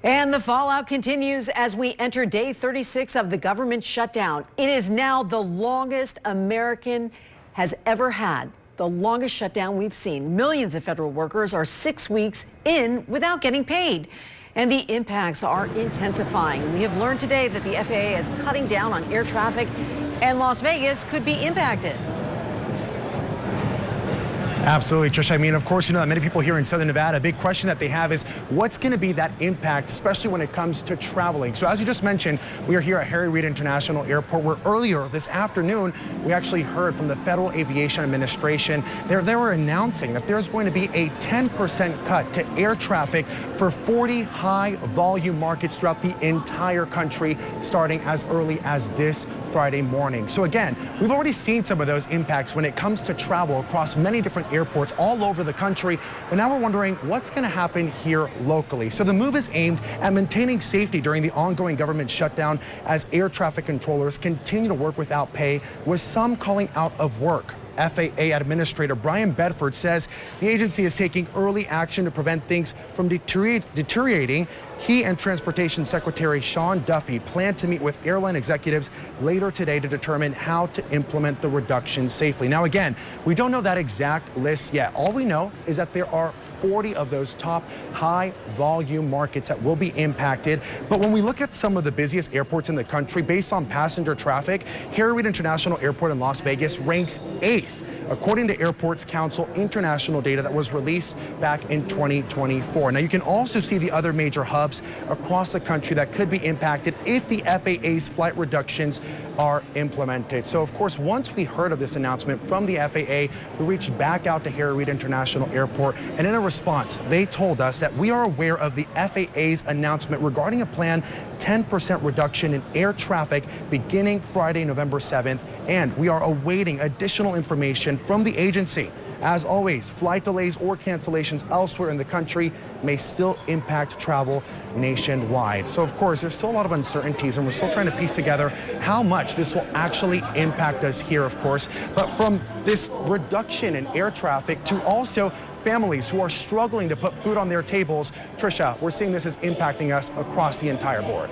And the fallout continues as we enter day 36 of the government shutdown. It is now the longest American has ever had, the longest shutdown we've seen. Millions of federal workers are 6 weeks in without getting paid. And the impacts are intensifying. We have learned today that the FAA is cutting down on air traffic and Las Vegas could be impacted. Absolutely, Trish. I mean, of course, you know that many people here in Southern Nevada, a big question that they have is what's going to be that impact, especially when it comes to traveling. So as you just mentioned, we are here at Harry Reid International Airport, where earlier this afternoon, we actually heard from the Federal Aviation Administration. They were announcing that there's going to be a 10% cut to air traffic for 40 high volume markets throughout the entire country, starting as early as this Friday morning. So again, we've already seen some of those impacts when it comes to travel across many different airports all over the country, but now we're wondering what's going to happen here locally. So the move is aimed at maintaining safety during the ongoing government shutdown as air traffic controllers continue to work without pay, with some calling out of work. FAA Administrator Brian Bedford says the agency is taking early action to prevent things from deteriorating. He and Transportation Secretary Sean Duffy plan to meet with airline executives later today to determine how to implement the reduction safely. Now, again, we don't know that exact list yet. All we know is that there are 40 of those top high volume markets that will be impacted. But when we look at some of the busiest airports in the country, based on passenger traffic, Harry Reid International Airport in Las Vegas ranks 8th, according to Airports Council International data that was released back in 2024. Now, you can also see the other major hubs across the country that could be impacted if the FAA's flight reductions are implemented. So, of course, once we heard of this announcement from the FAA, we reached back out to Harry Reid International Airport, and in a response, they told us that we are aware of the FAA's announcement regarding a planned 10% reduction in air traffic beginning Friday, November 7th, and we are awaiting additional information from the agency. As always, flight delays or cancellations elsewhere in the country may still impact travel nationwide. So, of course, there's still a lot of uncertainties, and we're still trying to piece together how much this will actually impact us here, of course. But from this reduction in air traffic to also families who are struggling to put food on their tables, Trisha, we're seeing this as impacting us across the entire board.